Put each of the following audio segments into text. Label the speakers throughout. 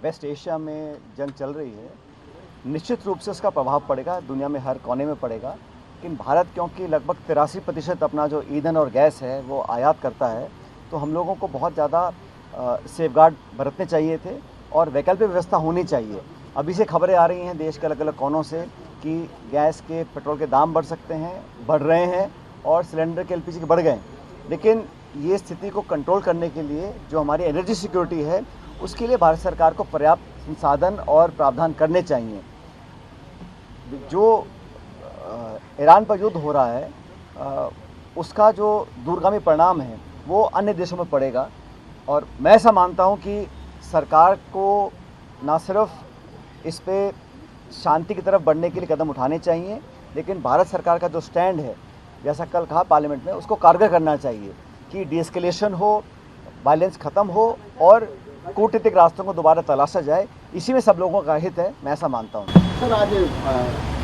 Speaker 1: Waste Asia में जंग चल रही है, निश्चित रूप से उसका प्रभाव पड़ेगा, दुनिया में हर कोने में पड़ेगा। लेकिन भारत क्योंकि लगभग 83% अपना जो ईंधन और गैस है वो आयात करता है, तो हम लोगों को बहुत ज़्यादा सेफगार्ड बरतने चाहिए थे और वैकल्पिक व्यवस्था होनी चाहिए। अभी से खबरें आ रही हैं देश के अलग अलग कोनों से कि गैस के, पेट्रोल के दाम बढ़ सकते हैं, बढ़ रहे हैं और सिलेंडर के, एलपीजी के बढ़ गए। लेकिन ये स्थिति को कंट्रोल करने के लिए जो हमारी एनर्जी सिक्योरिटी है, उसके लिए भारत सरकार को पर्याप्त संसाधन और प्रावधान करने चाहिए। जो ईरान पर युद्ध हो रहा है, उसका जो दूरगामी परिणाम है वो अन्य देशों में पड़ेगा और मैं ऐसा मानता हूं कि सरकार को ना सिर्फ इस पे शांति की तरफ बढ़ने के लिए कदम उठाने चाहिए, लेकिन भारत सरकार का जो स्टैंड है, जैसा कल कहा पार्लियामेंट में, उसको कारगर करना चाहिए कि डीएस्केलेशन हो, वायलेंस ख़त्म हो और कूटनीतिक रास्तों को दोबारा तलाशा जाए। इसी में सब लोगों का हित है, मैं ऐसा मानता हूँ।
Speaker 2: सर, आज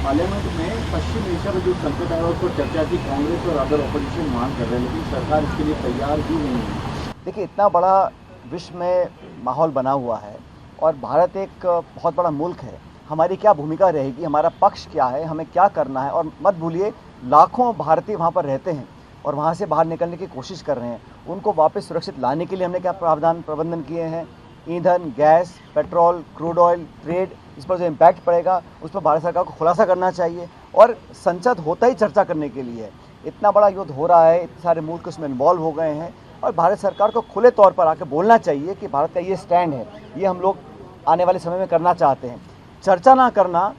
Speaker 2: पार्लियामेंट में पश्चिम एशिया में जो संकट है उसको चर्चा की कांग्रेस और अदर ऑपोजिशन मांग कर रहे हैं, लेकिन सरकार इसके लिए तैयार ही नहीं है।
Speaker 1: देखिए, इतना बड़ा विश्व में माहौल बना हुआ है और भारत एक बहुत बड़ा मुल्क है। हमारी क्या भूमिका रहेगी, हमारा पक्ष क्या है, हमें क्या करना है। और मत भूलिए, लाखों भारतीय वहाँ पर रहते हैं और वहाँ से बाहर निकलने की कोशिश कर रहे हैं। उनको वापस सुरक्षित लाने के लिए हमने क्या प्रबंधन किए हैं। ईंधन, gas, petrol, crude oil, trade, इस पर जो इम्पैक्ट पड़ेगा उस पर भारत सरकार को खुलासा करना चाहिए। और संसद होता ही चर्चा करने के लिए है। इतना बड़ा युद्ध हो रहा है, इतने सारे मुल्क उसमें इन्वॉल्व हो गए हैं और भारत सरकार को खुले तौर पर आके बोलना चाहिए कि भारत का ये स्टैंड है, ये हम लोग आने वाले समय में करना चाहते हैं। चर्चा ना करना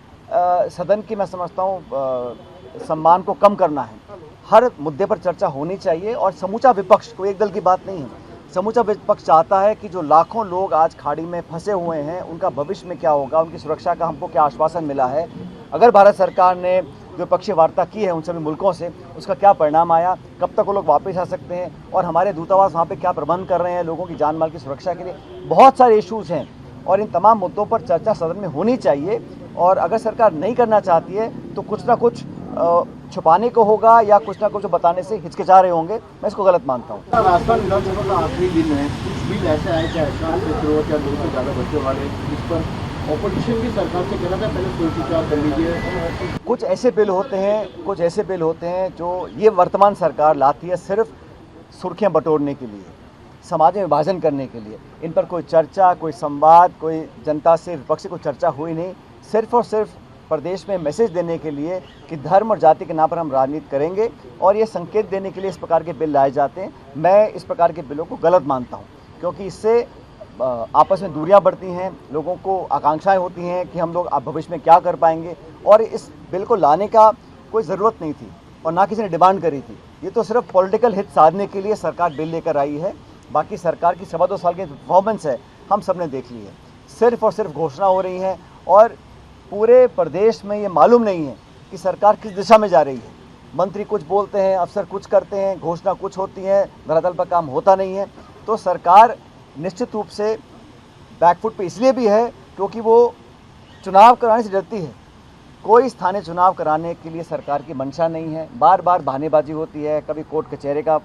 Speaker 1: सदन की, मैं समझता हूँ, सम्मान को कम करना है। हर मुद्दे पर चर्चा होनी चाहिए और समूचा विपक्ष, कोई एक दल की बात नहीं है, समूचा विपक्ष चाहता है कि जो लाखों लोग आज खाड़ी में फंसे हुए हैं, उनका भविष्य में क्या होगा, उनकी सुरक्षा का हमको क्या आश्वासन मिला है। अगर भारत सरकार ने जो पक्षीय वार्ता की है उन सभी मुल्कों से, उसका क्या परिणाम आया, कब तक वो लोग वापस आ सकते हैं और हमारे दूतावास वहाँ पे क्या प्रबंध कर रहे हैं लोगों की जान माल की सुरक्षा के लिए। बहुत सारे इश्यूज़ हैं और इन तमाम मुद्दों पर चर्चा सदन में होनी चाहिए। और अगर सरकार नहीं करना चाहती है तो कुछ ना कुछ छुपाने को होगा या कुछ ना कुछ बताने से हिचकिचा रहे होंगे। मैं इसको गलत मानता हूँ।
Speaker 2: राजस्थान विधानसभा का आखिरी दिन है, कुछ बिल ऐसे आए कि आयुष्मान क्षेत्रों या 2 से ज़्यादा बच्चों वाले, इस पर ऑपोजिशन भी सरकार से कहना था पहले सोच विचार कर लीजिए।
Speaker 1: कुछ ऐसे बिल होते हैं जो ये वर्तमान सरकार लाती है सिर्फ सुर्खियाँ बटोरने के लिए, समाज में विभाजन करने के लिए। इन पर कोई चर्चा, कोई संवाद, कोई जनता से, विपक्ष से कोई चर्चा हुई नहीं। सिर्फ और सिर्फ प्रदेश में मैसेज देने के लिए कि धर्म और जाति के नाम पर हम राजनीति करेंगे और ये संकेत देने के लिए इस प्रकार के बिल लाए जाते हैं। मैं इस प्रकार के बिलों को गलत मानता हूँ, क्योंकि इससे आपस में दूरियां बढ़ती हैं, लोगों को आकांक्षाएं होती हैं कि हम लोग अब भविष्य में क्या कर पाएंगे। और इस बिल को लाने का कोई ज़रूरत नहीं थी और ना किसी ने डिमांड करी थी। ये तो सिर्फ पॉलिटिकल हित साधने के लिए सरकार बिल लेकर आई है। बाकी सरकार की 2.25 साल की परफॉर्मेंस है, हम सब ने देख ली है। सिर्फ और सिर्फ घोषणा हो रही है और पूरे प्रदेश में ये मालूम नहीं है कि सरकार किस दिशा में जा रही है। मंत्री कुछ बोलते हैं, अफसर कुछ करते हैं, घोषणा कुछ होती है, धरातल पर काम होता नहीं है। तो सरकार निश्चित रूप से बैकफुट पे इसलिए भी है क्योंकि वो चुनाव कराने से डरती है। कोई स्थानीय चुनाव कराने के लिए सरकार की मंशा नहीं है। बार बार बहानेबाजी होती है, कभी कोर्ट कचहरे का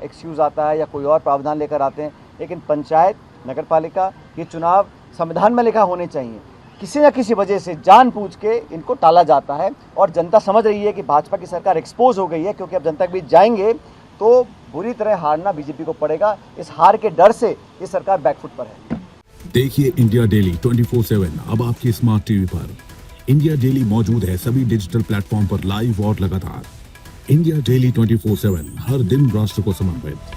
Speaker 1: एक्सक्यूज़ आता है या कोई और प्रावधान लेकर आते हैं। लेकिन पंचायत, नगरपालिका, ये चुनाव संविधान में लिखा होने चाहिए। किसी न किसी वजह से जानबूझ के इनको टाला जाता है और जनता समझ रही है कि भाजपा की सरकार एक्सपोज हो गई है, क्योंकि अब जनता के बीच जाएंगे तो बुरी तरह हारना बीजेपी को पड़ेगा। इस हार के डर से ये सरकार बैकफुट पर है।
Speaker 3: देखिए इंडिया डेली 24/7 अब आपकी स्मार्ट टीवी पर। इंडिया डेली मौजूद है सभी डिजिटल प्लेटफॉर्म पर लाइव और लगातार। इंडिया डेली 24/7 हर दिन राष्ट्र को समर्पित।